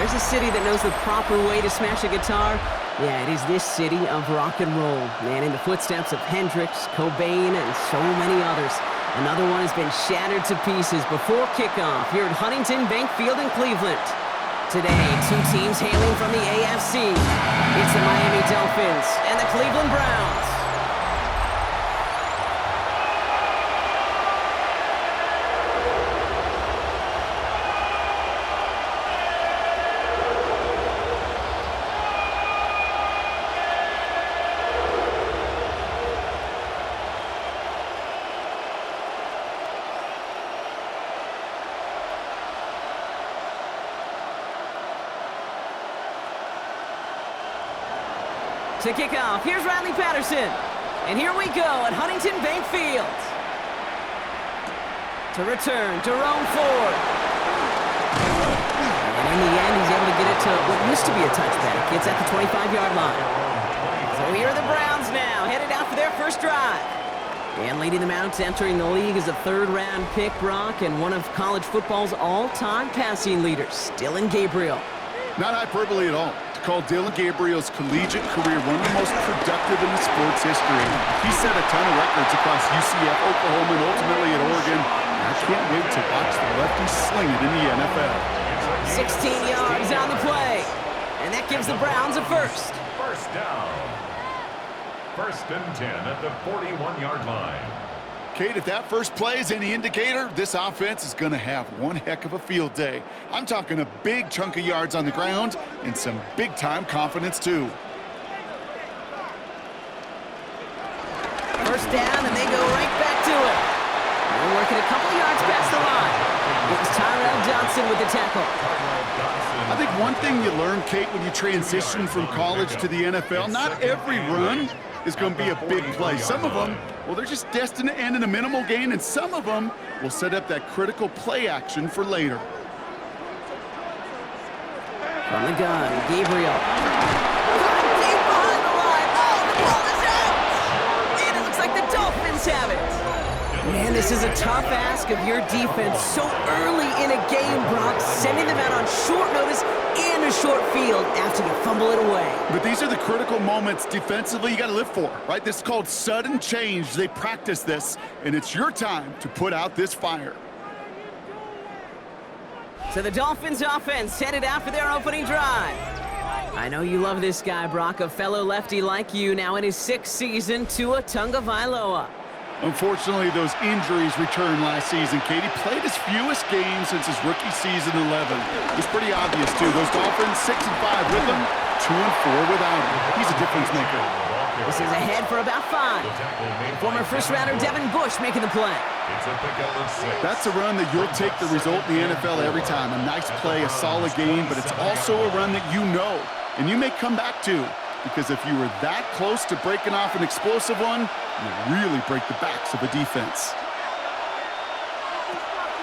there's a city that knows the proper way to smash a guitar, yeah, it is this city of rock and roll. Man, in the footsteps of Hendrix, Cobain, and so many others. Another one has been shattered to pieces before kickoff here at Huntington Bank Field in Cleveland. Today, two teams hailing from the AFC. It's the Miami Dolphins and the Cleveland Browns. To kick off, here's Riley Patterson. And here we go at Huntington Bank Field. To return, Jerome Ford. And in the end, he's able to get it to what used to be a touchback. It's at the 25-yard line. So here are the Browns now, headed out for their first drive. And leading them out, entering the league is a third-round pick, Brock, and one of college football's all-time passing leaders, Dillon Gabriel. Not hyperbole at all. To call Dillon Gabriel's collegiate career one of the most productive in the sports history. He set a ton of records across UCF, Oklahoma, and ultimately at Oregon. I can't wait to watch the lefty sling it in the NFL. 16 yards on the play. And that gives the Browns a first. First down. First and 10 at the 41-yard line. Kate, if that first play is any indicator, this offense is going to have one heck of a field day. I'm talking a big chunk of yards on the ground and some big-time confidence, too. First down, and they go right back to it. They're working a couple yards past the line. It was Tyrell Johnson with the tackle. I think one thing you learn, Kate, when you transition from college to the NFL, not every run is going to be a big play. Some of them, well, they're just destined to end in a minimal gain, and some of them will set up that critical play action for later. From the gun, Gabriel. Deep behind the line. Oh, the ball is out! And it looks like the Dolphins have it. Man, this is a tough ask of your defense so early in a game, Brock, sending them out on short notice and a short field after you fumble it away. But these are the critical moments defensively you got to live for, right? This is called sudden change. They practice this, and it's your time to put out this fire. So the Dolphins offense headed out for their opening drive. I know you love this guy, Brock, a fellow lefty like you, now in his 6th season, Tua Tagovailoa. Unfortunately, those injuries returned last season. Katie played his fewest games since his rookie season 11. It was pretty obvious, too. Those Dolphins, 6-5 with him, 2-4 without him. He's a difference maker. This is ahead for about 5. Former first-rounder Devin Bush making the play. That's a run that you'll take the result in the NFL every time. A nice play, a solid game, but it's also a run that you know, and you may come back to. Because if you were that close to breaking off an explosive one, you really break the backs of a defense.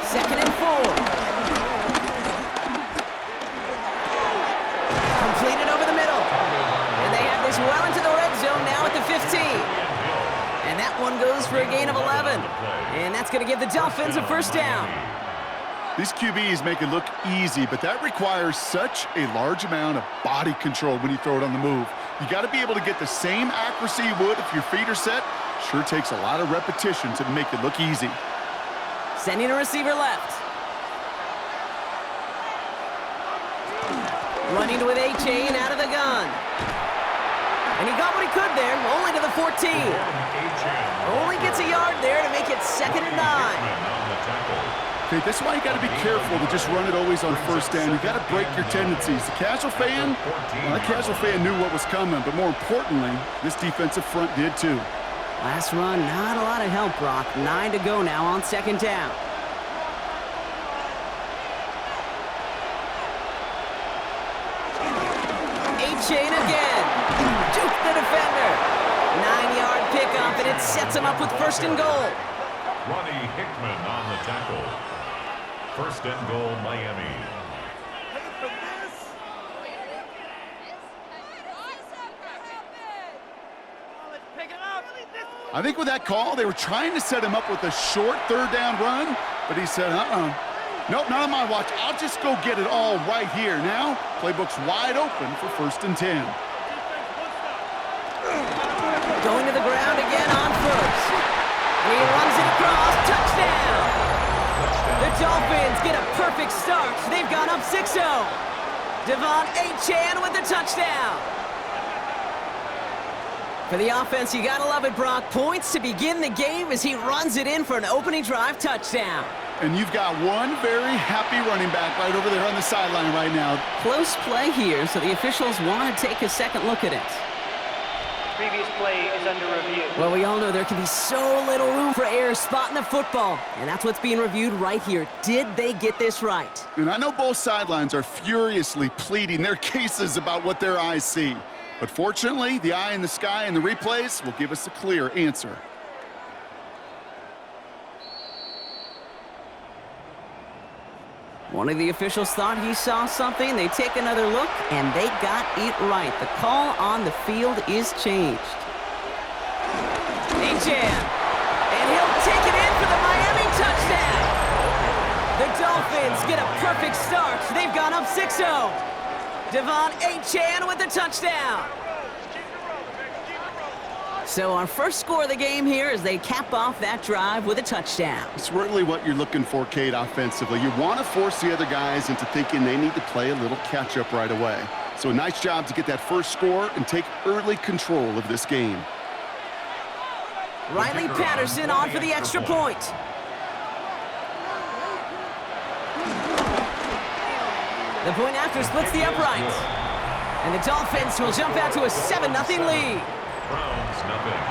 2nd and 4. Completed over the middle. And they have this well into the red zone now at the 15. And that one goes for a gain of 11. And that's going to give the Dolphins a first down. These QBs make it look easy, but that requires such a large amount of body control when you throw it on the move. You got to be able to get the same accuracy you would if your feet are set. Sure takes a lot of repetition to make it look easy. Sending a receiver left. Running with A-Chain out of the gun. And he got what he could there, only to the 14. Only gets a yard there to make it 2nd and 9. Okay, that's why you got to be careful to just run it always on first down. You got to break your tendencies. The casual fan, well, the casual fan knew what was coming, but more importantly, this defensive front did too. Last run, not a lot of help, Brock. 9 to go now on 2nd down. A-Chain again. Juke the defender. 9-yard pickup, and it sets him up with 1st and goal. Ronnie Hickman on the tackle. 1st and goal, Miami. I think with that call, they were trying to set him up with a short 3rd down run, but he said, Nope, not on my watch. I'll just go get it all right here. Now, playbook's wide open for 1st and 10. Going to the ground again on first. And he runs it across. Touchdown! The Dolphins get a perfect start. They've gone up 6-0. Devon Achane with the touchdown. For the offense, you gotta love it, Brock. Points to begin the game as he runs it in for an opening drive touchdown. And you've got one very happy running back right over there on the sideline right now. Close play here, so the officials want to take a second look at it. Previous play is under review. Well, we all know there can be so little room for error spotting the football, and that's what's being reviewed right here. Did they get this right? And I know both sidelines are furiously pleading their cases about what their eyes see. But fortunately, the eye in the sky and the replays will give us a clear answer. One of the officials thought he saw something. They take another look, and they got it right. The call on the field is changed. Achane, and he'll take it in for the Miami touchdown. The Dolphins get a perfect start. They've gone up 6-0. Devon Achane with the touchdown. So our first score of the game here as they cap off that drive with a touchdown. It's really what you're looking for, Kate, offensively. You want to force the other guys into thinking they need to play a little catch-up right away. So a nice job to get that first score and take early control of this game. Riley Patterson on for the extra point. The point after splits the uprights. And the Dolphins will jump out to a 7-0 lead. Browns, nothing.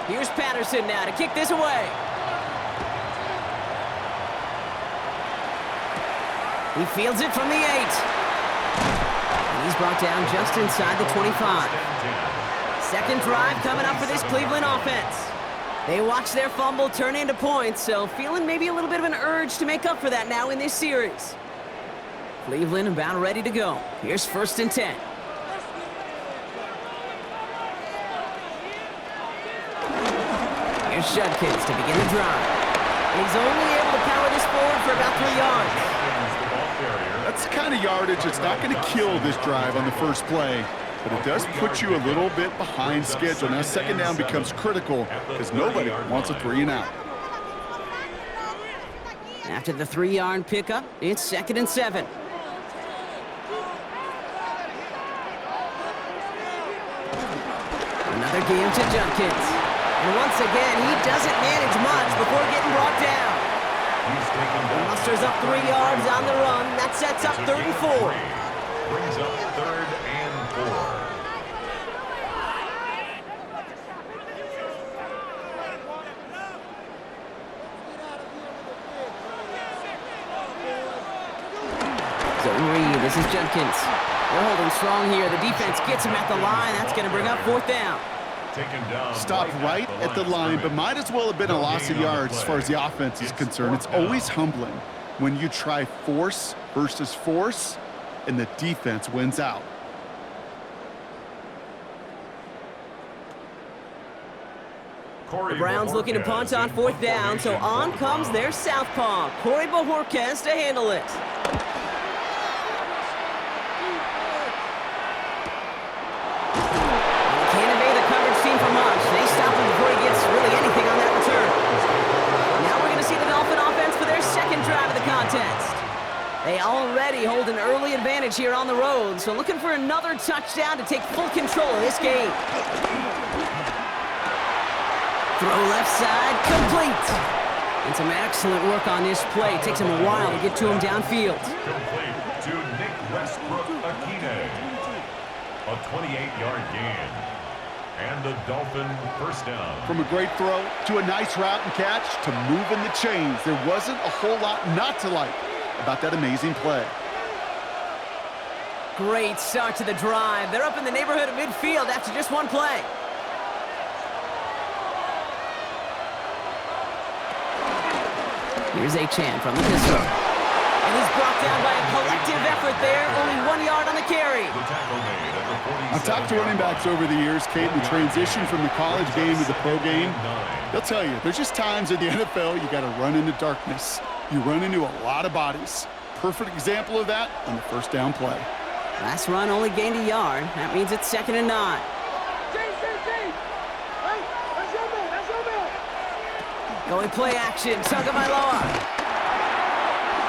Here's Patterson now to kick this away. He fields it from the 8. And he's brought down just inside the 25. Second drive coming up for this Cleveland offense. They watch their fumble turn into points, so feeling maybe a little bit of an urge to make up for that now in this series. Cleveland about ready to go. Here's 1st and 10. Here's Judkins to begin the drive. And he's only able to power this forward for about 3 yards. That's the kind of yardage that's not going to kill this drive on the first play, but it does put you a little bit behind schedule. Now second down becomes critical because nobody wants a 3 and out. After the 3-yard pickup, it's 2nd and 7. Another game to Judkins. And once again, he doesn't manage much before getting brought down. He musters up 3 yards on the run. That sets up 3rd and 4. Brings up 3rd and 4. Zone read, this is Judkins. They're holding strong here. The defense gets him at the line. That's going to bring up 4th down. Stop right at the line, but might as well have been a loss of yards as far as the offense is concerned. It's always humbling when you try force versus force, and the defense wins out. The Browns looking to punt on 4th down, so on comes their southpaw, Corey Bojorquez, to handle it. They already hold an early advantage here on the road, so looking for another touchdown to take full control of this game. Throw left side, complete. And some excellent work on this play. It takes him a while to get to him downfield. Complete to Nick Westbrook-Akine. A 28-yard gain. And a Dolphin first down. From a great throw to a nice route and catch to moving the chains, there wasn't a whole lot not to like about that amazing play. Great start to the drive. They're up in the neighborhood of midfield after just one play. Here's Achane from the pistol. And And he's brought down by a collective effort there. Only 1 yard on the carry. The tackle made at the 47. I've talked to running backs over the years, Kate, the transition from the college game to the pro game. They'll tell you, there's just times in the NFL you got to run into darkness. You run into a lot of bodies. Perfect example of that on the first down play. Last run only gained a yard. That means it's 2nd and 9. Going play action, Tagovailoa.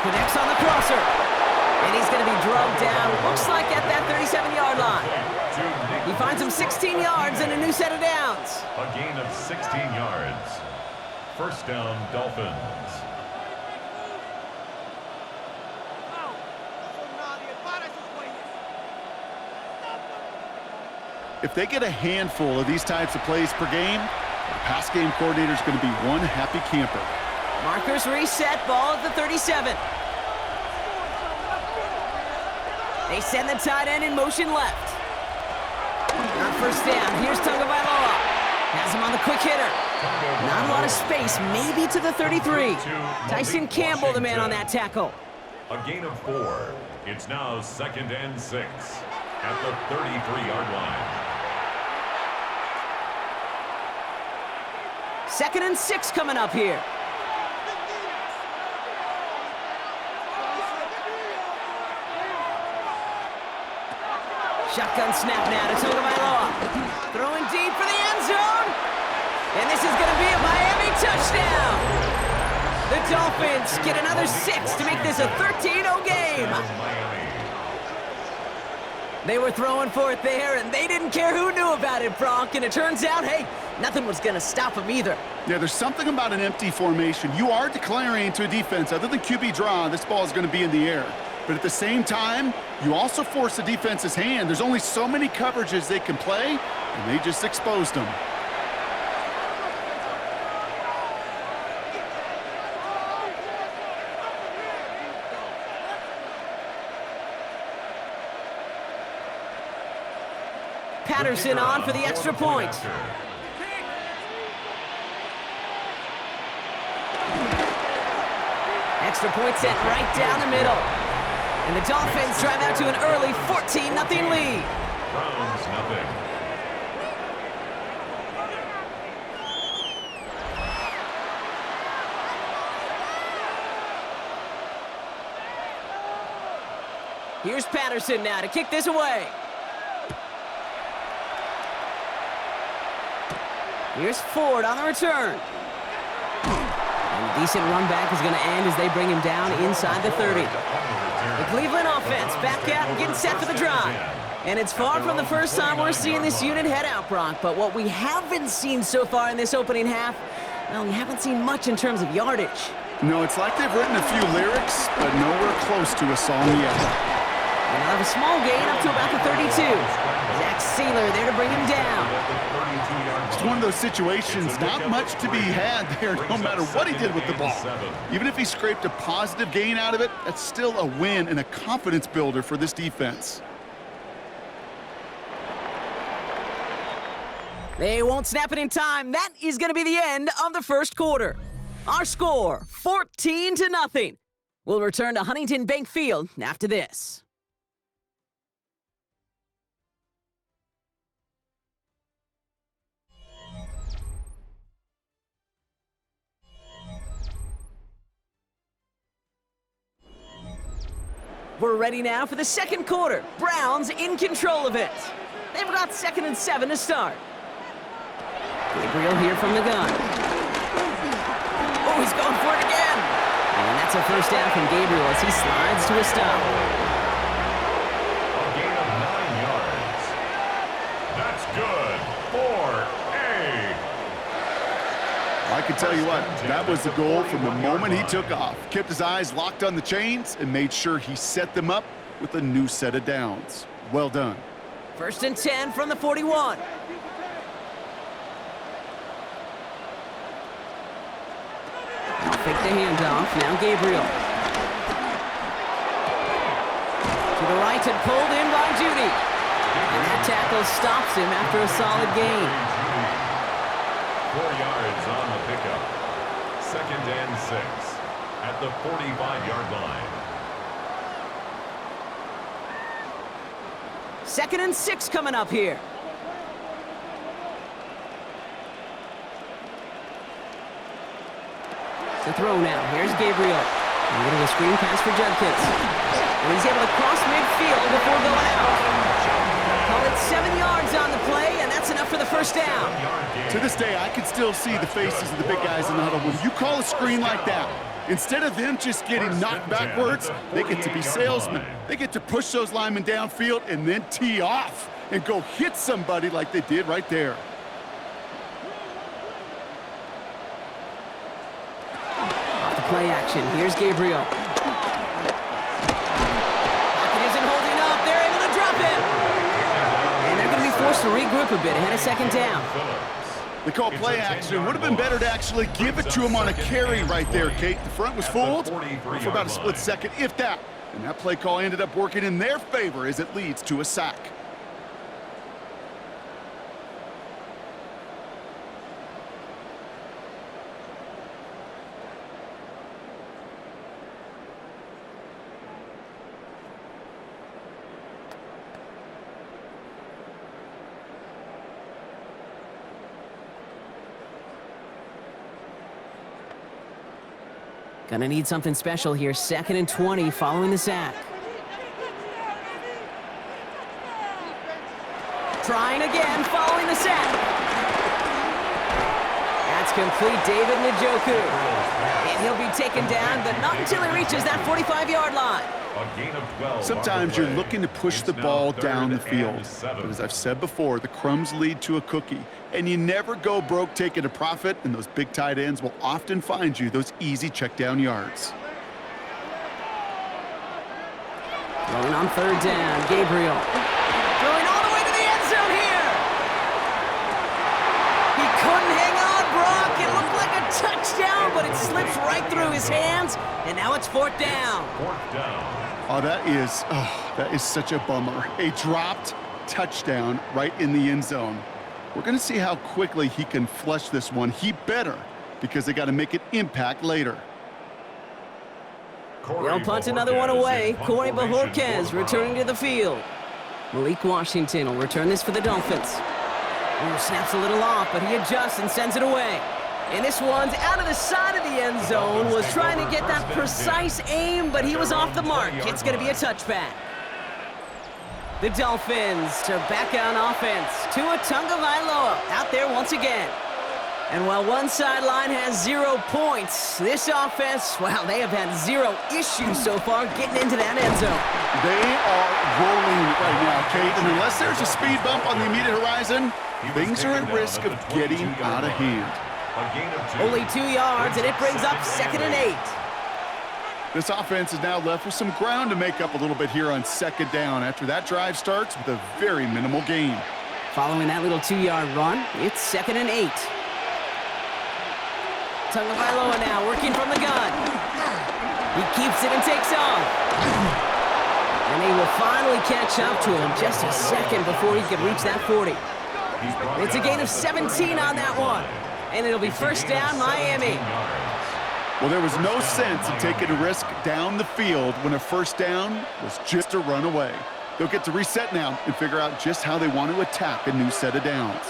Connects on the crosser. And he's going to be drugged down, looks like at that 37-yard line. He finds him 16 yards and a new set of downs. A gain of 16 yards. First down, Dolphins. If they get a handful of these types of plays per game, the pass game coordinator is going to be one happy camper. Markers reset, ball at the 37. They send the tight end in motion left. On first down, here's Tagovailoa. Has him on the quick hitter. Not a lot of space, maybe to the 33. Tyson Campbell, the man on that tackle. A gain of 4. It's now 2nd and 6 at the 33-yard line. 2nd and 6 coming up here. Shotgun snap now to Tagovailoa. Throwing deep for the end zone. And this is going to be a Miami touchdown. The Dolphins get another 6 to make this a 13-0 game. They were throwing for it there, and they didn't care who knew about it, Bronk. And it turns out, hey, nothing was going to stop them either. Yeah, there's something about an empty formation. You are declaring to a defense, other than QB draw, this ball is going to be in the air. But at the same time, you also force the defense's hand. There's only so many coverages they can play, and they just exposed them. Patterson on for the extra point. Extra point sent right down the middle. And the Dolphins drive out to an early 14-0 lead. Browns, nothing. Here's Patterson now to kick this away. Here's Ford on the return. And a decent run back is going to end as they bring him down inside the 30. The Cleveland offense back out and getting set for the drive. And it's far from the first time we're seeing this unit head out, Brock. But what we haven't seen so far in this opening half, well, we haven't seen much in terms of yardage. No, it's like they've written a few lyrics, but nowhere close to a song yet. And they'll have a small gain up to about the 32. Zach Sealer there to bring him down. It's one of those situations, not much to be had there, no matter what he did with the ball. Even if he scraped a positive gain out of it, that's still a win and a confidence builder for this defense. They won't snap it in time. That is going to be the end of the first quarter. Our score, 14-0. We'll return to Huntington Bank Field after this. We're ready now for the second quarter. Browns in control of it. They've got 2nd and 7 to start. Gabriel here from the gun. Oh, he's going for it again. And that's a first down from Gabriel as he slides to a stop. A gain of 9 yards. That's good for A. I can tell you what, that was the goal from the moment he took off. Kept his eyes locked on the chains and made sure he set them up with a new set of downs. Well done. 1st and 10 from the 41. I'll fake the handoff. Now Gabriel. To the right and pulled in by Judy. And that tackle stops him after a solid gain. 4 yards on the pickup. 2nd and 6 at the 45-yard line. 2nd and 6 coming up here. The throw now. Here's Gabriel. A little of a screen pass for Judkins. And he's able to cross midfield before going out. Call it 7 yards on the play, and that's enough for the first down. To this day, I can still see the faces of the big guys in the huddle. When you call a screen like that, instead of them just getting knocked backwards, they get to be salesmen. They get to push those linemen downfield and then tee off and go hit somebody like they did right there. Play action. Here's Gabriel. Pocket isn't holding up. They're able to drop him. And they're going to be forced to regroup a bit ahead of 2nd down. They call play action. Would have been better to actually give it to him on a carry right there, Kate. The front was fooled for about a split second, if that. And that play call ended up working in their favor as it leads to a sack. Gonna need something special here. 2nd and 20 following the sack. Trying again following the sack. That's complete, David Njoku. And he'll be taken down, but not until he reaches that 45-yard line. Sometimes you're looking to push the ball down the field. But as I've said before, the crumbs lead to a cookie. And you never go broke taking a profit, and those big tight ends will often find you those easy check down yards. Throwing on 3rd down, Gabriel. Throwing all the way to the end zone here. He couldn't hang on, Brock. It looked like a touchdown, but it slips right through his hands, and now it's 4th down. Oh, that is such a bummer. A dropped touchdown right in the end zone. We're going to see how quickly he can flush this one. He better, because they got to make an impact later. They'll punt another one away. Corey Bajorquez returning to the field. Malik Washington will return this for the Dolphins. Snaps a little off, but he adjusts and sends it away. And this one's out of the side of the end zone. Was trying to get that precise aim, but he was off the mark. It's going to be a touchback. The Dolphins are back on offense. Tua Tagovailoa out there once again. And while one sideline has 0 points, this offense, well, they have had 0 issues so far getting into that end zone. They are rolling right now, Kate. And unless there's a speed bump on the immediate horizon, things are at risk of getting out of hand. Only 2 yards, and it brings up 2nd and 8. This offense is now left with some ground to make up a little bit here on 2nd down after that drive starts with a very minimal gain. Following that little 2-yard run, it's 2nd and 8. Tagovailoa now working from the gun. He keeps it and takes off. And he will finally catch up to him just a second before he can reach that 40. It's a gain of 17 on that one. And it'll be 1st down, Miami. Well, there was no sense in taking a risk down the field when a 1st down was just a run away. They'll get to reset now and figure out just how they want to attack a new set of downs.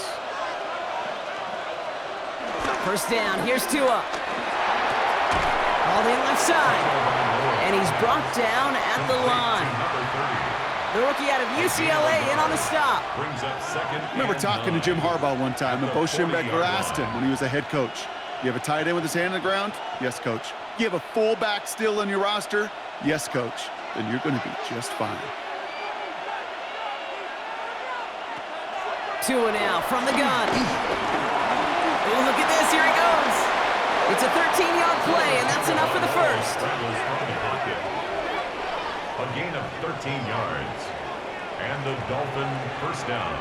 1st down, here's Tua. All in left side. And he's brought down at the line. The rookie out of UCLA in on the stop. I remember talking to Jim Harbaugh one time, and Bo Schembechler asked him when he was a head coach, you have a tight end with his hand on the ground? Yes, coach. You have a fullback still on your roster? Yes, coach. Then you're going to be just fine. Tua now from the gun. Oh, look at this. Here he goes. It's a 13-yard play, and that's enough for the 1st. A gain of 13 yards. And the Dolphin 1st down.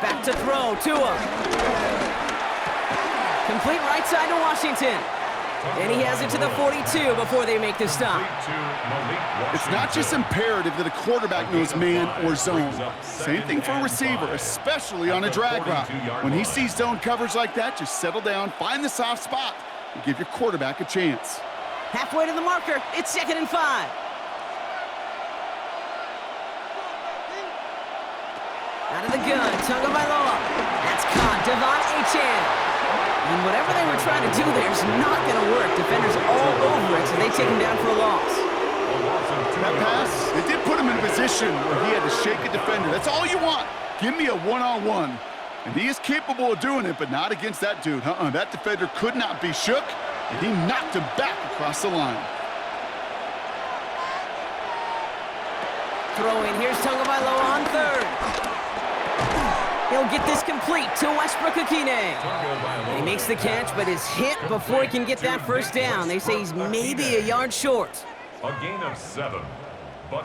Back to throw, Tua. Complete right side to Washington. And he has it to the 42 before they make the stop. It's not just imperative that a quarterback knows man or zone. Same thing for a receiver, especially on a drag route. When he sees zone coverage like that, just settle down, find the soft spot, and give your quarterback a chance. Halfway to the marker, it's 2nd and 5. Out of the gun, Tagovailoa. That's caught, Devon Achane. And whatever they were trying to do there is not going to work. Defenders all over it, so they take him down for a loss. That pass, it did put him in a position where he had to shake a defender. That's all you want. Give me a one-on-one. And he is capable of doing it, but not against that dude. That defender could not be shook, and he knocked him back across the line. Throw in, here's Tagovailoa on 3rd. He'll get this complete to Westbrook-Ikhine. He makes the catch, but is hit before he can get that first down. They say he's maybe a yard short. A gain of 7.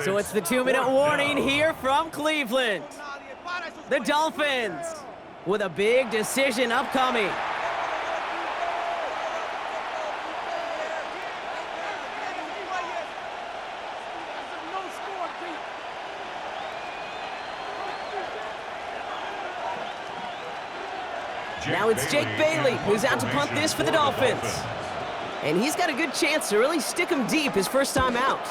So it's the 2-minute warning here from Cleveland. The Dolphins with a big decision upcoming. Now it's Jake Bailey who's out to punt this for the Dolphins. And he's got a good chance to really stick him deep his first time out.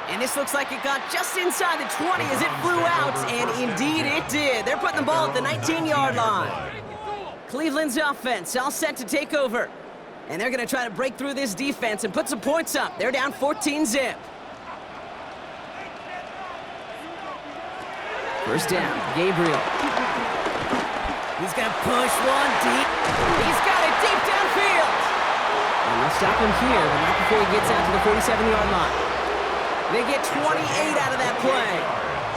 And this looks like it got just inside the 20 as it flew out, and indeed it did. They're putting the ball at the 19-yard line. Cleveland's offense all set to take over. And they're going to try to break through this defense and put some points up. They're down 14-zip. First down, Gabriel. He's going to push one deep. He's got it deep downfield. And they'll stop him here, but not before he gets out to the 47-yard line. They get 28 out of that play.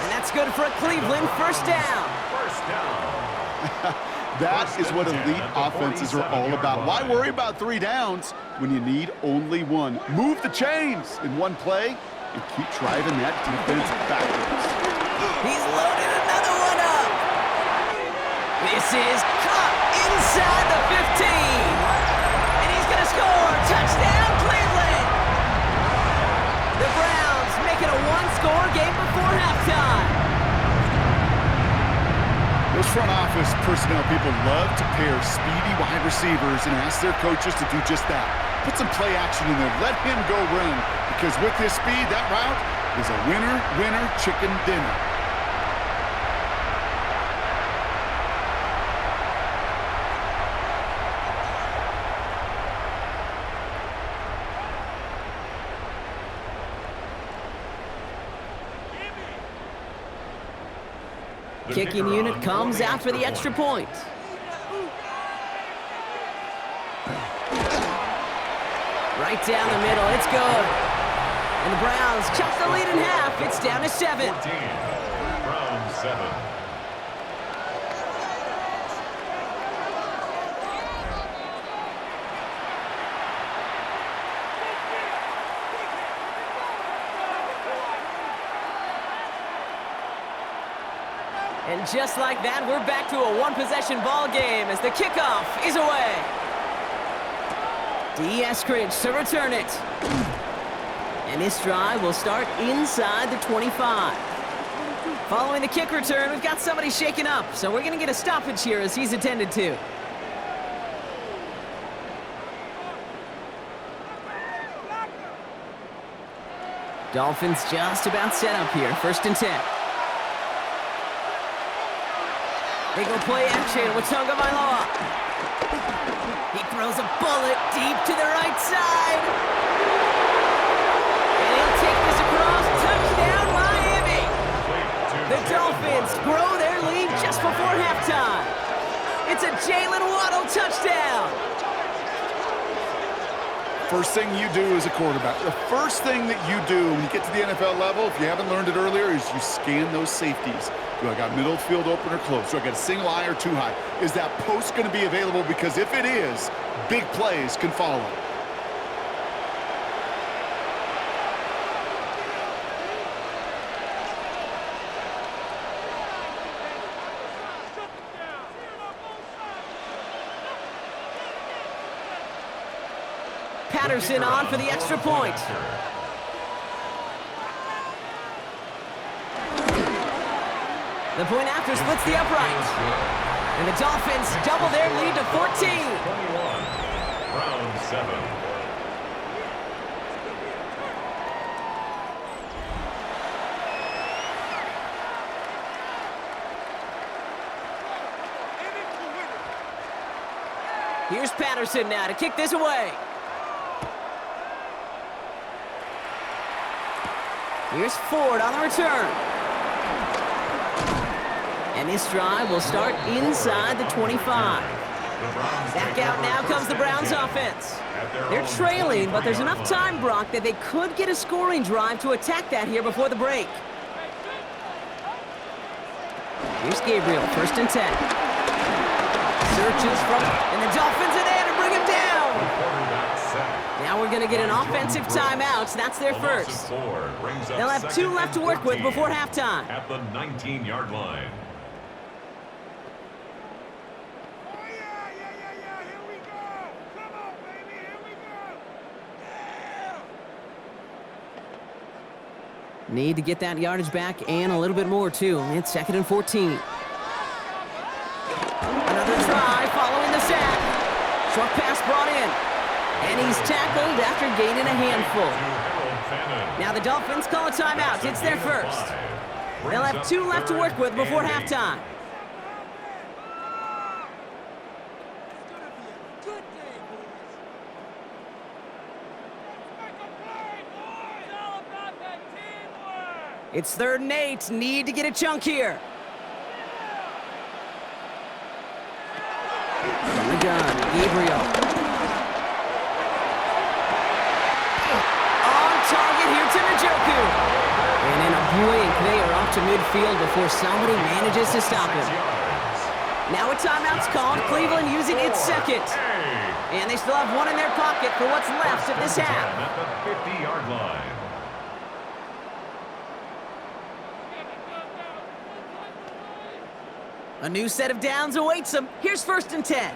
And that's good for a Cleveland first down. That is what elite offenses are all about. Why worry about 3 downs when you need only 1? Move the chains in one play and keep driving that defense backwards. He's loaded another one up. This is caught inside the 15. And he's going to score. Touchdown, Cleveland. The Browns make it a 1-score game before halftime. Those front office personnel people love to pair speedy wide receivers and ask their coaches to do just that. Put some play action in there. Let him go run. Because with his speed, that route is a winner, chicken dinner. Kicking unit comes out for the extra point. Right down the middle, it's good. And the Browns chop the lead in half. It's down to 7. 14. Browns 7. And just like that, we're back to a one-possession ball game as the kickoff is away. D. Eskridge to return it. And this drive will start inside the 25. Following the kick return, we've got somebody shaken up, so we're going to get a stoppage here as he's attended to. Dolphins just about set up here, 1st and 10. They go play action with Tagovailoa. He throws a bullet deep to the right side. And he'll take this across. Touchdown, Miami. The Dolphins grow their lead just before halftime. It's a Jalen Waddle touchdown. First thing you do as a quarterback, the first thing that you do when you get to the NFL level, if you haven't learned it earlier, is you scan those safeties. Do I got middle field open or close? Do I got a single eye or too high? Is that post going to be available? Because if it is, big plays can follow. Patterson on for the extra point. The point after splits the upright. And the Dolphins double their lead to 14. 21. Round 7. Here's Patterson now to kick this away. Here's Ford on the return. And this drive will start inside the 25. Back out now comes the Browns offense. They're trailing, but there's enough time, Brock, that they could get a scoring drive to attack that here before the break. Here's Gabriel, 1st and 10. Searches from, and the Dolphins are there to bring him down. Now we're going to get an offensive timeout. That's their first. They'll have 2 left to work with before halftime. At the 19-yard line. Need to get that yardage back and a little bit more, too. It's 2nd and 14. Another try following the sack. Short pass brought in. And he's tackled after gaining a handful. Now the Dolphins call a timeout. It's their first. They'll have 2 left to work with before halftime. It's 3rd and 8. Need to get a chunk here. From the gun, Gabriel. On target here to Njoku. And in a blink, they are off to midfield before somebody manages to stop him. Now a timeout's called. Cleveland using its second. And they still have 1 in their pocket for what's left of this half. At the 50-yard line. A new set of downs awaits them. Here's 1st and 10.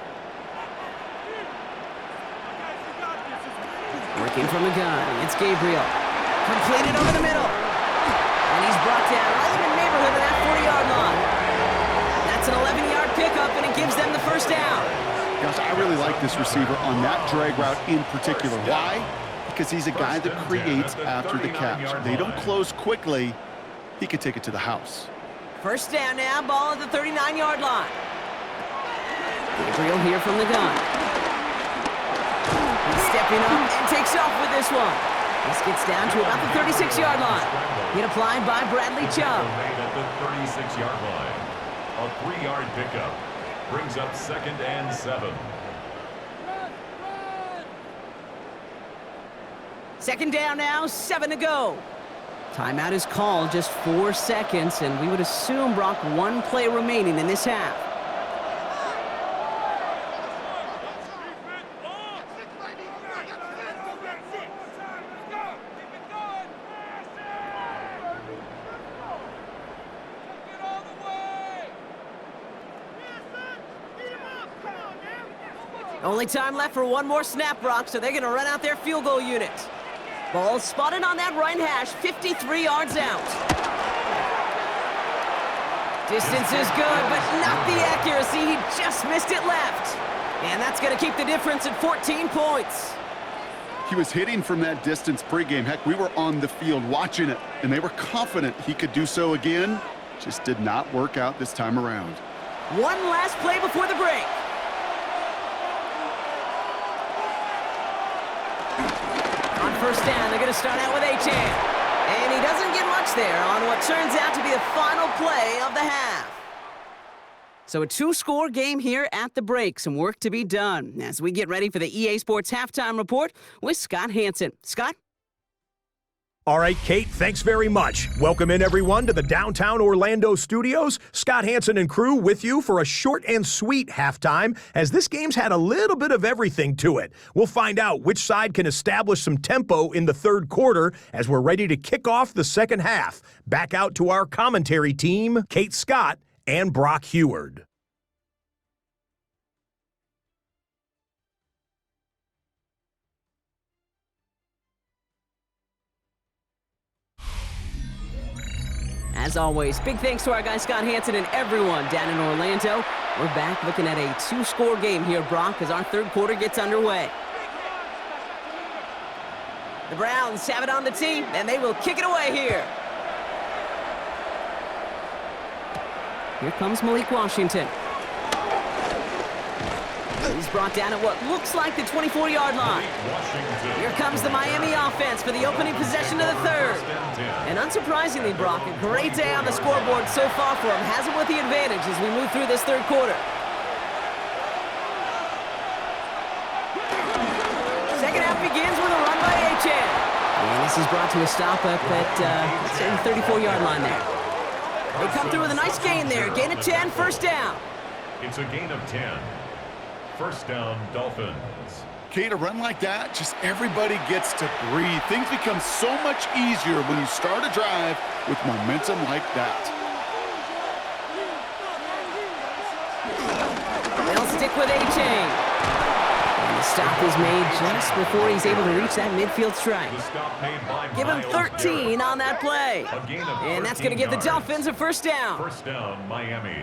Working from the gun. It's Gabriel. Completed over the middle. And he's brought down right in the neighborhood of that 40-yard line. That's an 11-yard pickup, and it gives them the first down. Gosh, I really like this receiver on that drag route in particular. Why? Because he's a guy that creates after the catch. They don't close quickly. He could take it to the house. First down now, ball at the 39-yard line. Gabriel here from the gun. He's stepping up and takes off with this one. This gets down to about the 36-yard line. Hit applied by Bradley Chubb. At the 36-yard line. A 3-yard pickup brings up 2nd and 7. 2nd down now, 7 to go. Timeout is called, just 4 seconds, and we would assume, Brock, 1 play remaining in this half. Only time left for 1 more snap, Brock, so they're going to run out their field goal unit. Ball spotted on that right hash, 53 yards out. Distance is good, but not the accuracy. He just missed it left. And that's going to keep the difference at 14 points. He was hitting from that distance pregame. Heck, we were on the field watching it, and they were confident he could do so again. Just did not work out this time around. 1 last play before the break. On first down, they're going to start out with Achane. And he doesn't get much there on what turns out to be the final play of the half. So a 2-score game here at the break. Some work to be done as we get ready for the EA Sports Halftime Report with Scott Hansen. Scott? All right, Kate, thanks very much. Welcome in, everyone, to the downtown Orlando studios. Scott Hansen and crew with you for a short and sweet halftime, as this game's had a little bit of everything to it. We'll find out which side can establish some tempo in the 3rd quarter as we're ready to kick off the 2nd half. Back out to our commentary team, Kate Scott and Brock Heward. As always, big thanks to our guy Scott Hansen and everyone down in Orlando. We're back looking at a two-score game here, Brock, as our third quarter gets underway. The Browns have it on the tee, and they will kick it away here. Here comes Malik Washington. He's brought down at what looks like the 24-yard line. Here comes the Miami offense for the opening possession of the third. And unsurprisingly, Brock, a great day on the scoreboard so far for him. Has it with the advantage as we move through this third quarter. Second half begins with a run by H.A. And this is brought to a stop up at, let's say, the 34-yard line there. They come through with a nice gain there. Gain of 10, first down. It's a gain of 10. First down, Dolphins. Kate, a run like that, just everybody gets to breathe. Things become so much easier when you start a drive with momentum like that. They'll stick with A-Chain. And the stop is made just before he's able to reach that midfield strike. Give him 13 on that play. And that's going to give the Dolphins a first down. First down, Miami.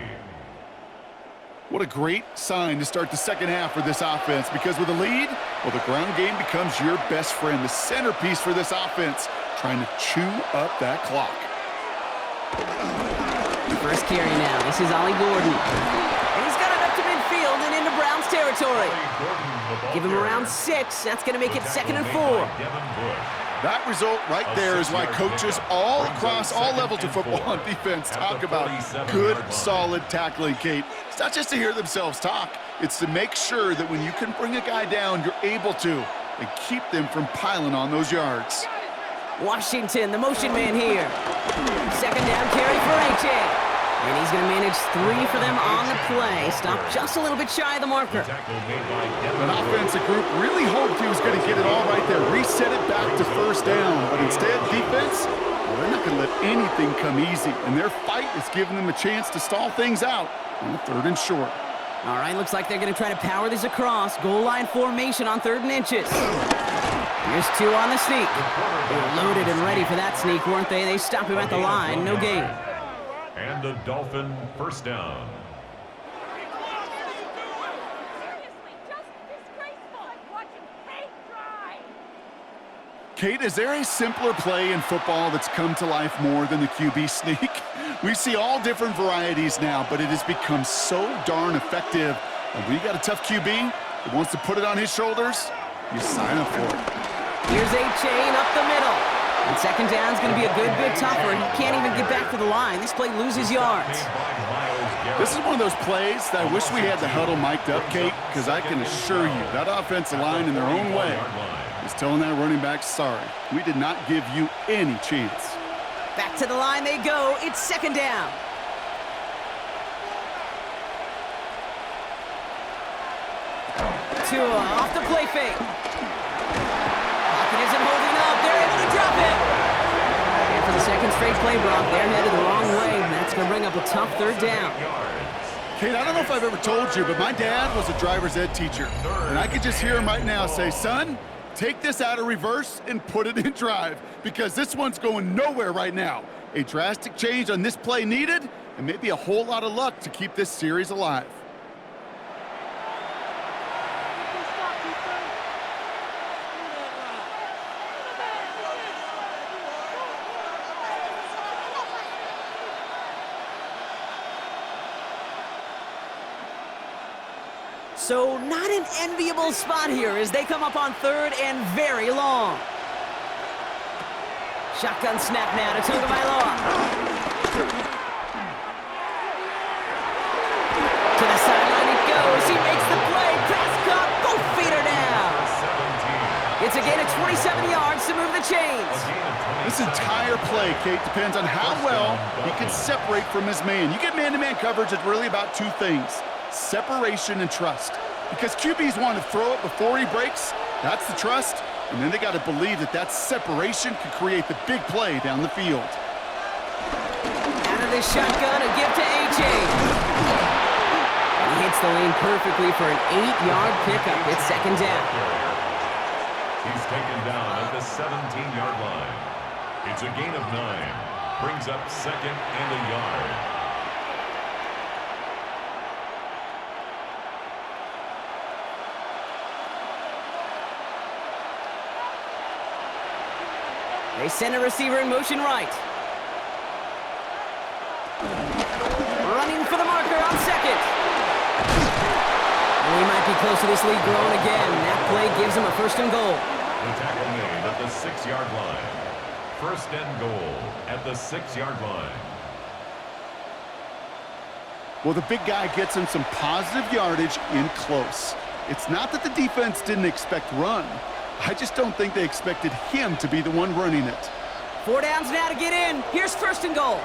What a great sign to start the second half for this offense, because with a lead, well, the ground game becomes your best friend, the centerpiece for this offense, trying to chew up that clock. The first carry now. This is Ollie Gordon. And he's got it up to midfield and into Browns territory. Give him around 6. That's going to make it 2nd and 4. That result right there is why coaches all across all levels of football and defense talk about good, solid tackling, Kate. It's not just to hear themselves talk. It's to make sure that when you can bring a guy down, you're able to, and keep them from piling on those yards. Washington, the motion man here. Second down carry for A.J. And he's going to manage 3 for them on the play. Stop just a little bit shy of the marker. An offensive group really hoped he was going to get it all right there, reset it back to first down. But instead, defense, well, they're not going to let anything come easy. And their fight is giving them a chance to stall things out on the 3rd and short. All right, looks like they're going to try to power this across. Goal line formation on 3rd and inches. Here's 2 on the sneak. They were loaded and ready for that sneak, weren't they? They stop him at the line. No gain. And a Dolphin first down. Kate, is there a simpler play in football that's come to life more than the QB sneak? We see all different varieties now, but it has become so darn effective. And when you got a tough QB that wants to put it on his shoulders, you sign up for it. Here's A-Chain up the middle. And second down is going to be a good bit tougher. He can't even get back to the line. This play loses yards. This is one of those plays that I wish we had the huddle mic'd up, Kate, because I can assure you that offensive line in their own way is telling that running back, sorry, we did not give you any chance. Back to the line they go. It's second down. Tua off the play fake. Pocket isn't holding up. They're able to drop it. And for the second straight play, Brock, they're headed the wrong way. And that's going to bring up a tough 3rd down. Kate, I don't know if I've ever told you, but my dad was a driver's ed teacher. And I could just hear him right now say, son, take this out of reverse and put it in drive, because this one's going nowhere right now. A drastic change on this play needed, and maybe a whole lot of luck to keep this series alive. So not an enviable spot here as they come up on 3rd and very long. Shotgun snap now to Tagovailoa. To the sideline it goes. He makes the play. Pass caught. Both feet are down. It's a gain of 27 yards to move the chains. This entire play, Kate, depends on how well he can separate from his man. You get man-to-man coverage, it's really about 2 things. Separation and trust. Because QBs want to throw it before he breaks, that's the trust, and then they got to believe that that separation can create the big play down the field. Out of the shotgun, a give to A.J. He hits the lane perfectly for an 8-yard pickup. It's second down. He's taken down at the 17-yard line. It's a gain of 9. Brings up 2nd and a yard. They send a receiver in motion right. Running for the marker on 2nd. And we might be close to this lead growing again. That play gives them a 1st and goal. The tackle made at the 6-yard line. 1st and goal at the 6-yard line. Well, the big guy gets him some positive yardage in close. It's not that the defense didn't expect run. I just don't think they expected him to be the one running it. 4 downs now to get in. Here's 1st and goal.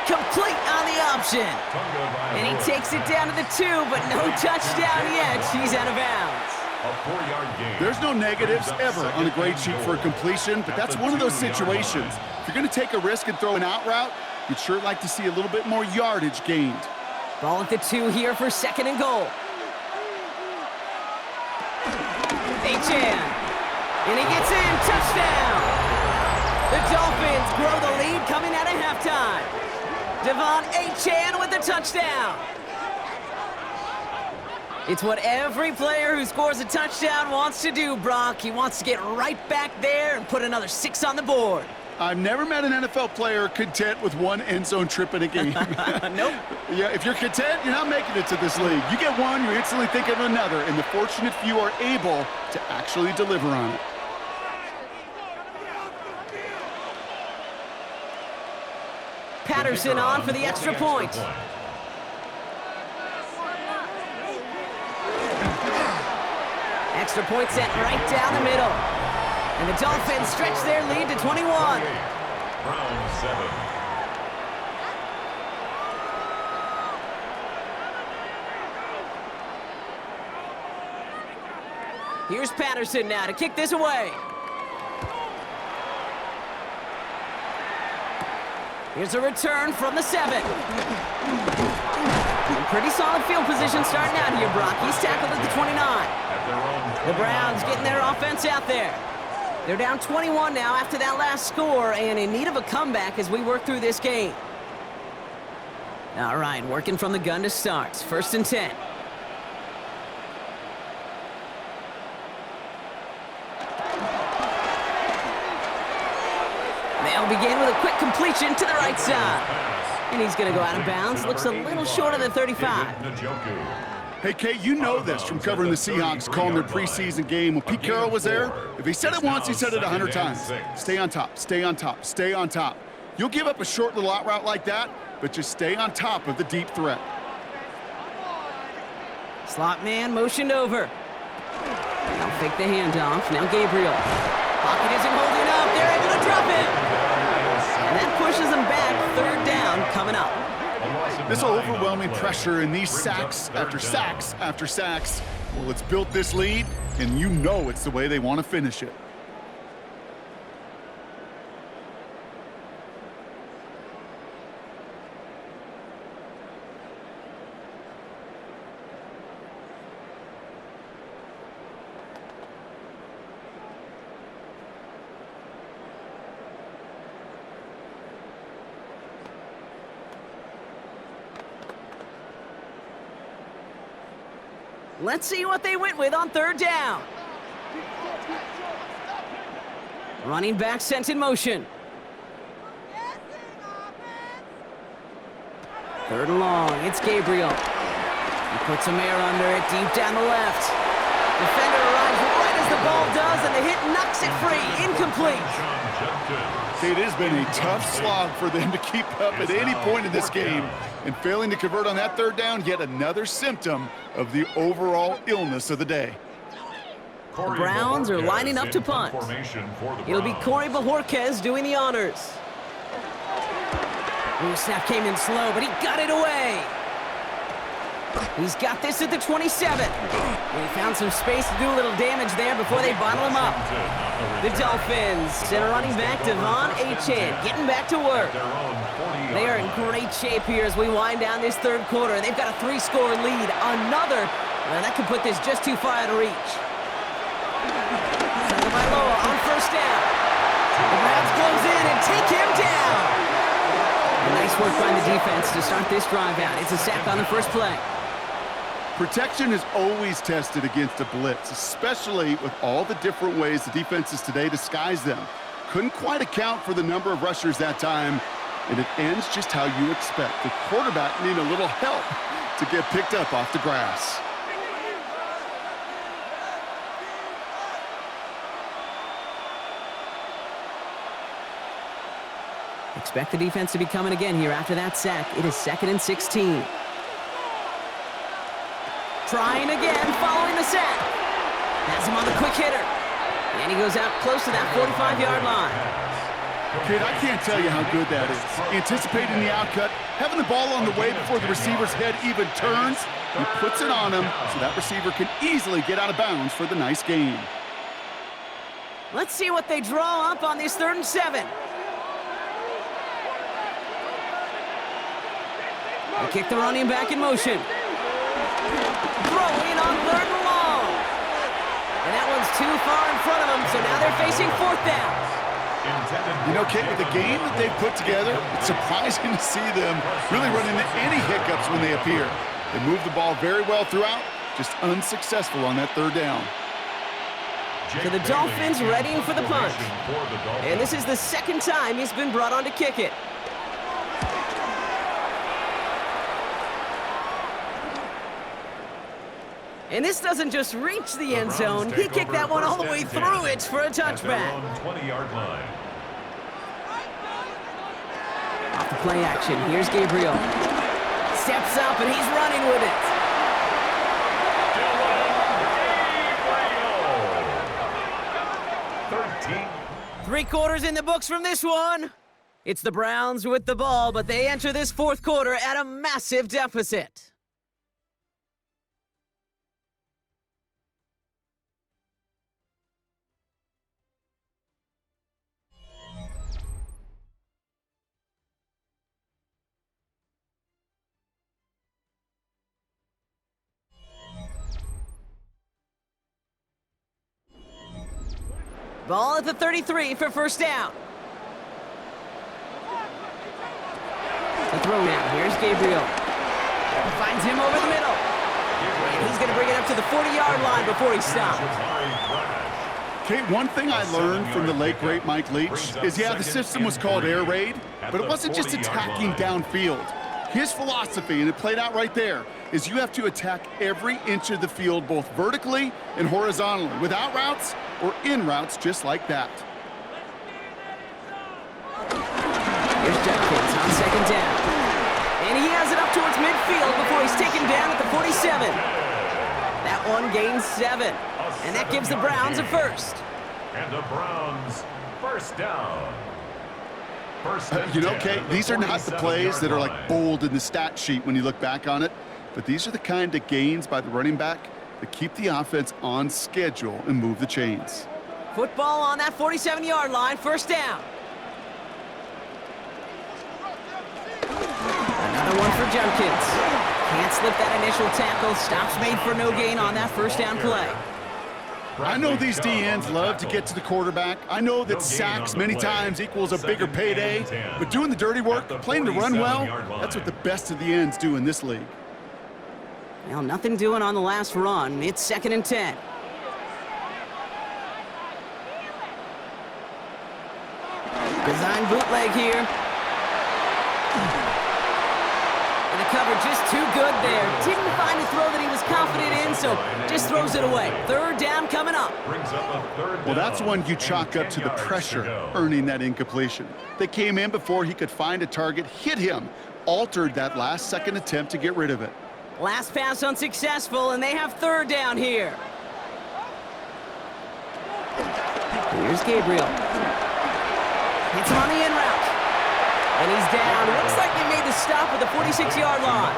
Complete on the option. And he takes it down to the 2, but no touchdown yet. He's out of bounds. A 4-yard gain. There's no negatives ever on a grade sheet for a completion, but that's one of those situations. If you're going to take a risk and throw an out route, you'd sure like to see a little bit more yardage gained. Ball at the 2 here for 2nd and goal. Achan. And he gets in. Touchdown. The Dolphins grow the lead coming out of halftime. Devon Achan with the touchdown. It's what every player who scores a touchdown wants to do, Brock. He wants to get right back there and put another 6 on the board. I've never met an NFL player content with one end zone trip in a game. Nope. Yeah, if you're content, you're not making it to this league. You get one, you're instantly thinking of another, and the fortunate few are able to actually deliver on it. Patterson on for the extra point. Extra point sent right down the middle. And the Dolphins stretch their lead to 21. Round 7. Here's Patterson now to kick this away. Here's a return from the 7. And pretty solid field position starting out here, Brock. He's tackled at the 29. The Browns getting their offense out there. They're down 21 now after that last score and in need of a comeback as we work through this game. All right, working from the gun to start. 1st and 10. They'll begin with a quick completion to the right side. And he's going to go out of bounds. Looks a little short of the 35. Hey, Kate, you know this from covering the Seahawks, calling their preseason game. When Pete Carroll was there, if he said it once, he said it 100 times. Stay on top, stay on top, stay on top. You'll give up a short little out route like that, but just stay on top of the deep threat. Slot man motioned over. Now fake the handoff. Now Gabriel. Pocket isn't holding up. They're able to drop it. And that pushes them back. 3rd down coming up. This overwhelming pressure and these sacks after sacks after sacks, well, it's built this lead, and you know it's the way they want to finish it. Let's see what they went with on 3rd down. Running back sent in motion. 3rd and long. It's Gabriel. He puts some air under it deep down the left. Defender arrives right as the ball does, and the hit knocks it free. Incomplete. It has been a tough slog for them to keep up at any point in this game. And failing to convert on that 3rd down, yet another symptom of the overall illness of the day. The Browns are lining up to punt. It'll be Corey Bajorquez doing the honors. Ooh, snap came in slow, but he got it away. He's got this at the 27. And he found some space to do a little damage there before they bottle him up. The Dolphins send a running back, Devon Achan, getting back to work. They are in great shape here as we wind down this 3rd quarter. They've got a 3-score lead. Another Well, that could put this just too far out of reach. Tagovailoa on first down. The Browns close in and take him down. Nice work by the defense to start this drive out. It's a sack on the first play. Protection is always tested against a blitz, especially with all the different ways the defenses today disguise them. Couldn't quite account for the number of rushers that time, and it ends just how you expect. The quarterback needed a little help to get picked up off the grass. Expect the defense to be coming again here after that sack. It is 2nd and 16. Trying again, following the sack. Has him on the quick hitter. And he goes out close to that 45-yard line. Kid, I can't tell you how good that is. Anticipating the outcut, having the ball on the way before the receiver's head even turns, he puts it on him so that receiver can easily get out of bounds for the nice gain. Let's see what they draw up on this 3rd and 7. They kick the running back in motion. Throwing on 3rd and long. And that one's too far in front of them, so now they're facing 4th down. You know, Kate, with the game that they've put together, it's surprising to see them really run into any hiccups when they appear. They move the ball very well throughout, just unsuccessful on that 3rd down. So the Dolphins readying for the punt. And this is the 2nd time he's been brought on to kick it. And this doesn't just reach the end zone. He kicked that one all the way through it for a touchback. 20-yard line. Off the play action, here's Gabriel. Steps up and he's running with it. Dillon Gabriel. 3 quarters in the books from this one. It's the Browns with the ball, but they enter this 4th quarter at a massive deficit. Ball at the 33 for 1st down. The throw now. Here's Gabriel. Finds him over the middle. And he's going to bring it up to the 40-yard line before he stops. Kate, one thing I learned from the late, great Mike Leach is, yeah, the system was called air raid, but it wasn't just attacking downfield. His philosophy, and it played out right there, is you have to attack every inch of the field, both vertically and horizontally, without routes or in routes just like that. Here's Jenkins on 2nd down. And he has it up towards midfield before he's taken down at the 47. That one gains 7. And that gives the Browns a 1st. And the Browns 1st down. You know, Kate, these are not the plays that are like bold in the stat sheet when you look back on it, but these are the kind of gains by the running back that keep the offense on schedule and move the chains. Football on that 47-yard line, 1st down. Another one for Jenkins. Can't slip that initial tackle. Stops made for no gain on that 1st down play. I know these DNs love to get to the quarterback. I know that sacks many times equals a bigger payday, but doing the dirty work, playing to run well, that's what the best of the ends do in this league. Well, nothing doing on the last run. It's 2nd and 10. Design bootleg here. And the cover just too good there. Didn't find a throw that he was confident in, so just throws it away. 3rd down coming up. Well, that's one you chalk up to the pressure earning that incompletion. They came in before he could find a target, hit him, altered that last-second attempt to get rid of it. Last pass unsuccessful, and they have 3rd down here. Here's Gabriel. Hits him on the in route. And he's down. Looks like they made the stop at the 46-yard line.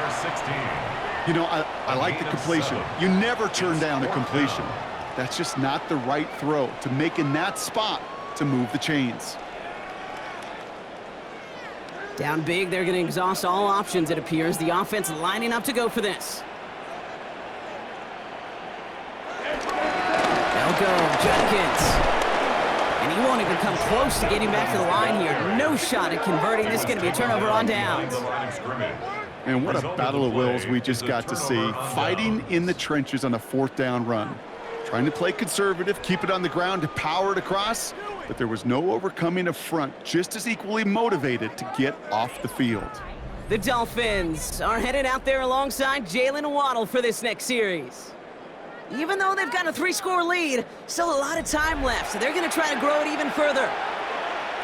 You know, I like the completion. You never turn down a completion. That's just not the right throw to make in that spot to move the chains. Down big, they're going to exhaust all options, it appears. The offense lining up to go for this. they'll go. Judkins. And he won't even come close to getting back to the line here. No shot at converting. This is going to be a turnover on downs. And what a battle of wills we just got to see. Fighting in the trenches on a 4th down run. Trying to play conservative, keep it on the ground to power it across, but there was no overcoming a front just as equally motivated to get off the field. The Dolphins are headed out there alongside Jalen Waddle for this next series. Even though they've got a 3-score lead, still a lot of time left, so they're going to try to grow it even further.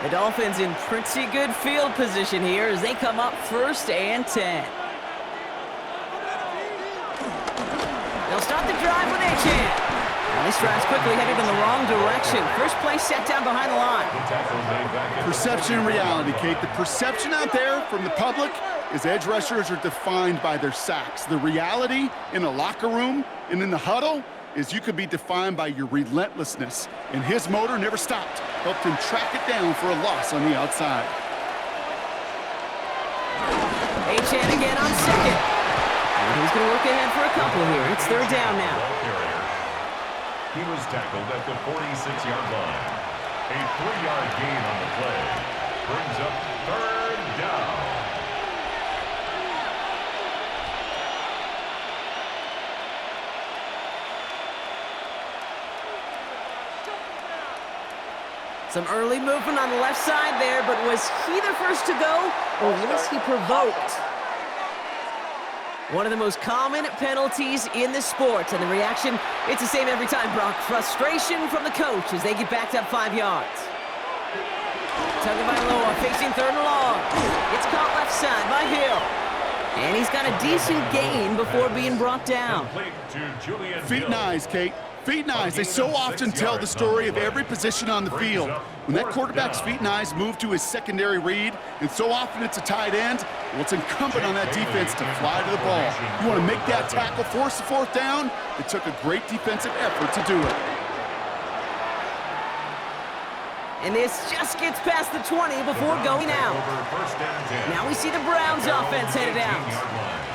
The Dolphins in pretty good field position here as they come up 1st and 10. They'll start the drive when they can. And this drive's quickly headed in the wrong direction. First play set down behind the line. Perception and reality, Kate. The perception out there from the public is edge rushers are defined by their sacks. The reality in a locker room and in the huddle is you could be defined by your relentlessness. And his motor never stopped. Helped him track it down for a loss on the outside. Achane again on second. And he's going to look ahead for a couple here. It's 3rd down now. He was tackled at the 46-yard line. A 3-yard gain on the play brings up 3rd down. Some early movement on the left side there, but was he the first to go, or was he provoked? One of the most common penalties in the sport, and the reaction, it's the same every time, Brock. Frustration from the coach as they get backed up 5 yards. Tagovailoa facing 3rd and long. It's caught left side by Hill. And he's got a decent gain before being brought down. Feet and eyes, Kate. Feet and eyes, they so often tell the story of every position on the field. When that quarterback's feet and eyes move to his secondary read, and so often it's a tight end, well, it's incumbent on that defense to fly to the ball. You want to make that tackle, force the 4th down? It took a great defensive effort to do it. And this just gets past the 20 before going out. Now we see the Browns offense headed out.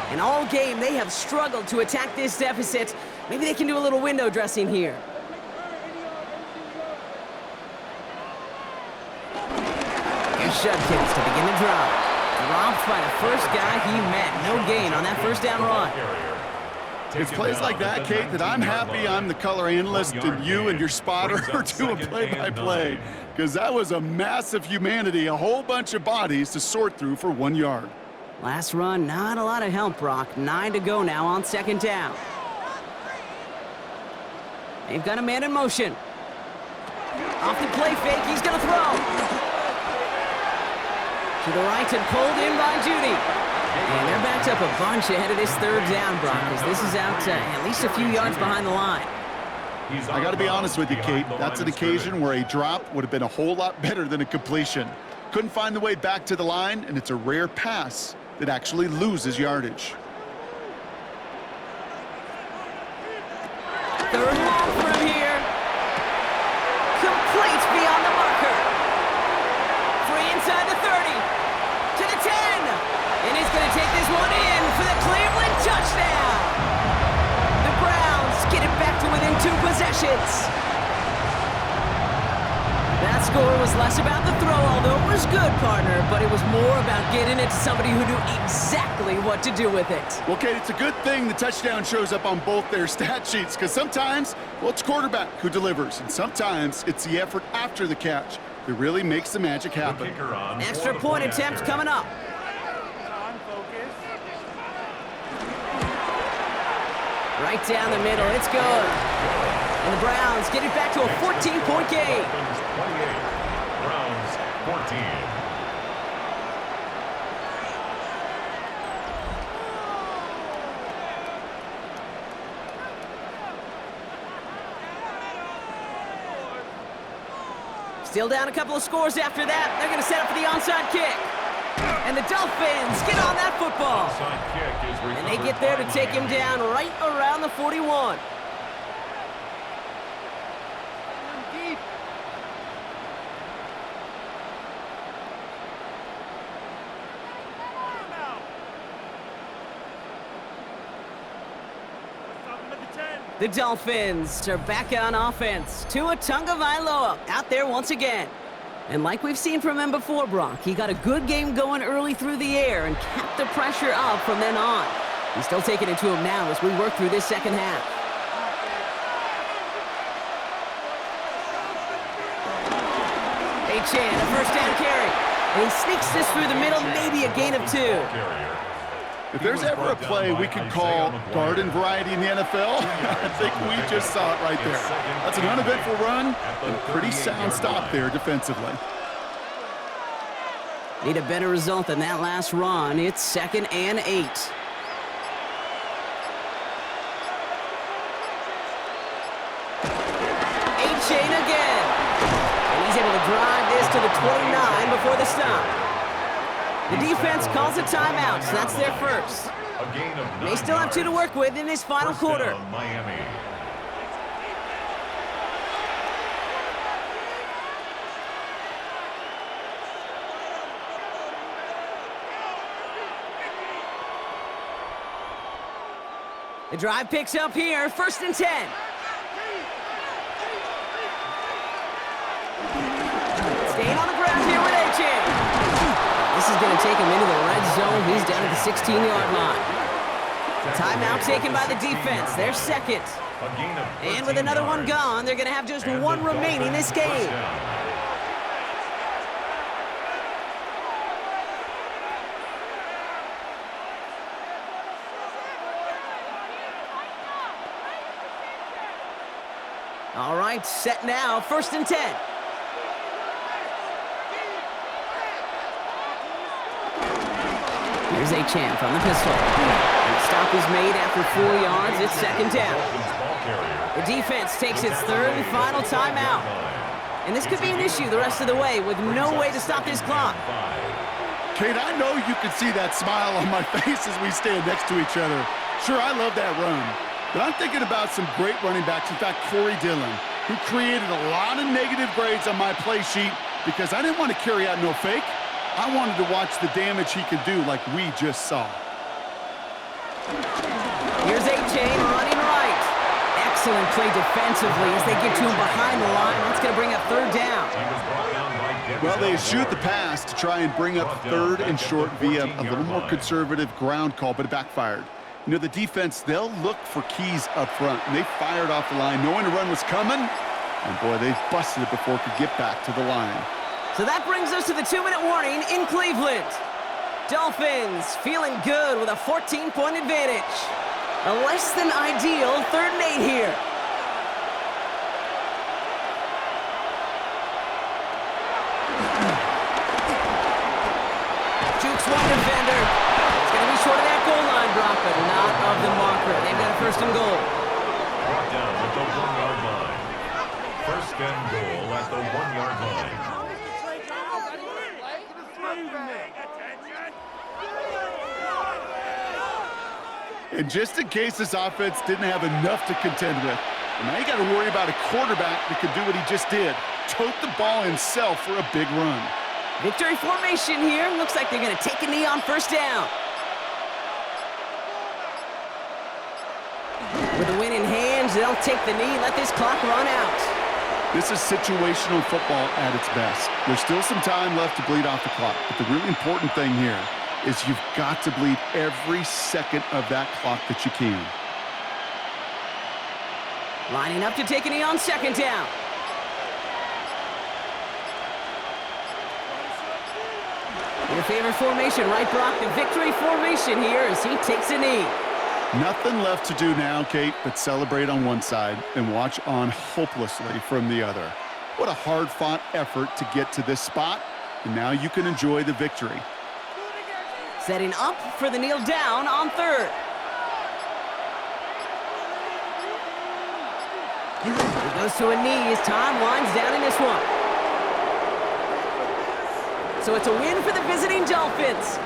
And all game, they have struggled to attack this deficit. Maybe they can do a little window dressing here. Here's Judkins to begin the drive. Dropped by the first guy he met. No gain on that 1st down run. It's plays like that, Kate, that I'm happy I'm the color analyst and you and your spotter are doing play-by-play. Because that was a massive humanity, a whole bunch of bodies to sort through for 1 yard. Last run, not a lot of help, Brock. 9 to go now on 2nd down. They've got a man in motion. Off the play fake, he's going to throw. To the right and pulled in by Judy. And they're backed up a bunch ahead of this 3rd down, Brock, as this is out at least a few yards behind the line. I got to be honest with you, Kate. That's an occasion where a drop would have been a whole lot better than a completion. Couldn't find the way back to the line, and it's a rare pass that actually loses yardage. 3rd and long from here. Complete beyond the marker. Free inside the 30. To the 10. And he's going to take this one in for the Cleveland touchdown. The Browns get it back to within 2 possessions. That score was less about the throw, although it was good, partner, but it was more about getting it to somebody who knew exactly what to do with it. Well, Kate, it's a good thing the touchdown shows up on both their stat sheets, because sometimes, well, it's quarterback who delivers, and sometimes it's the effort after the catch that really makes the magic happen. Extra point attempt coming up. Right down the middle, it's good. And the Browns get it back to a 14-point game. 28, Browns 14. Still down a couple of scores after that. They're going to set up for the onside kick. And the Dolphins get on that football. And they get there to take him down right around the 41. Stop him at the 10. The Dolphins are back on offense. Tua Tagovailoa out there once again. And like we've seen from him before, Brock, he got a good game going early through the air and kept the pressure up from then on. He's still taking it to him now as we work through this second half. Chan, a first down carry. And he sneaks this through the middle, maybe a gain of 2. If there's ever a play we could call garden variety in the NFL, I think we just saw it right there. That's an uneventful run and a pretty sound stop there defensively. Need a better result than that last run. It's 2nd and 8. Chain again. And he's able to drive this to the 29 before the stop. The defense calls a timeout, so that's their first. They still have 2 to work with in this final quarter. Miami. The drive picks up here, 1st and 10. Staying on the ground here with A-Chain. This is going to take him into the red zone. He's down at the 16-yard line. Timeout taken by the defense. They're second. And with another one gone, they're going to have just one remaining this game. All right, set now, 1st and 10. Here's A-Champ from the pistol. And the stop is made after 4 yards. It's 2nd down. The defense takes its 3rd and final timeout. And this could be an issue the rest of the way with no way to stop this clock. Kate, I know you can see that smile on my face as we stand next to each other. Sure, I love that run. But I'm thinking about some great running backs. In fact, Corey Dillon, who created a lot of negative grades on my play sheet because I didn't want to carry out no fake. I wanted to watch the damage he could do like we just saw. Here's A-Chain running right. Excellent play defensively as they get to him behind the line. That's going to bring up 3rd down. Well, they shoot the pass to try and bring up 3rd and short via a little more conservative ground call, but it backfired. You know, the defense, they'll look for keys up front, and they fired off the line knowing the run was coming. And, boy, they busted it before it could get back to the line. So that brings us to the 2-minute warning in Cleveland. Dolphins feeling good with a 14-point advantage. A less than ideal 3rd and 8 here. Jukes one defender. It's going to be short of that goal line, Brock, but not of the marker. They've got a 1st and goal. Brought down at the 1-yard line. 1st and goal at the 1-yard line. And just in case this offense didn't have enough to contend with, now you got to worry about a quarterback that could do what he just did. Tote the ball himself for a big run. Victory formation here. Looks like they're going to take a knee on 1st down. With the win in hands, they'll take the knee, let this clock run out. This is situational football at its best. There's still some time left to bleed off the clock, but the really important thing here is you've got to bleed every second of that clock that you can. Lining up to take a knee on 2nd down. Your favorite formation, right, Brock? The victory formation here as he takes a knee. Nothing left to do now, Kate, but celebrate on one side and watch on hopelessly from the other. What a hard-fought effort to get to this spot, and now you can enjoy the victory. Setting up for the kneel down on 3rd. He goes to a knee as time winds down in this one. So it's a win for the visiting Dolphins.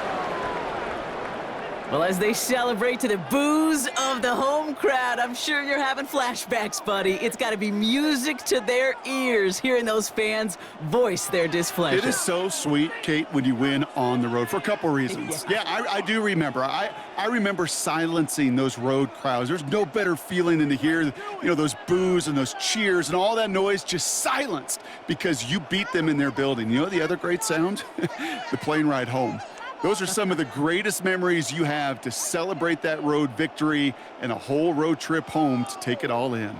Well, as they celebrate to the boos of the home crowd, I'm sure you're having flashbacks, buddy. It's got to be music to their ears, hearing those fans voice their displeasure. It is so sweet, Kate, when you win on the road for a couple reasons. Yeah, I do remember. I remember silencing those road crowds. There's no better feeling than to hear, those boos and those cheers and all that noise just silenced because you beat them in their building. You know the other great sound? The plane ride home. Those are some of the greatest memories you have to celebrate that road victory and a whole road trip home to take it all in.